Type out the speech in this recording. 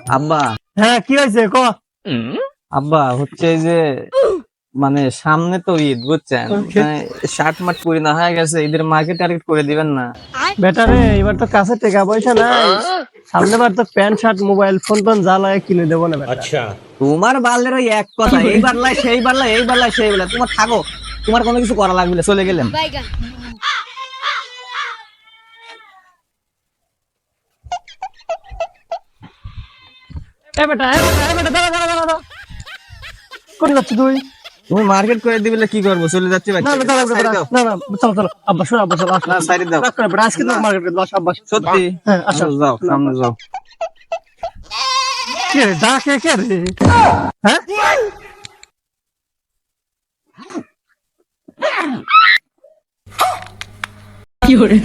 আব্বা, হ্যাঁ কি হয়েছে ক। আব্বা হচ্ছে যে মানে সামনে তো ঈদ বুঝছেন, শার্ট মার্ট পরি না হয়ে গেছে, ঈদের মার্কেট টার্গেট করে দিবেন না? বেটারে এবার তো কাছে টাকা পয়সা নাই, সামনে বার তো pant shirt mobile phone tone যা লাগে কিনে দেবো না বেটা। তোমার বালের ওই এক কথা, এই বারলাই সেই বারলাই, এই বারলাই সেই বেলা, তোমার থাকো, তোমার কোনো কিছু করা লাগবে না, চলে গেলাম। এ বেটা দাঁড়া দাঁড়া দাঁড়া দাঁড়া, কোথায় যাচ্ছিস তুই? তুমি মার্কেট করে দিবে কি করবো, চলে যাচ্ছি না না দাঁড়া দাঁড়া না না, চলো চলো আব্বা, শোনো আব্বা, চলো না সাইডে দাও, আজকে তো মার্কেট করবো, আসো আব্বা। সত্যি? হ্যাঁ আসো। যাও সামনে যাও। কে রে ডাকে কে রে? হ্যাঁ কি করে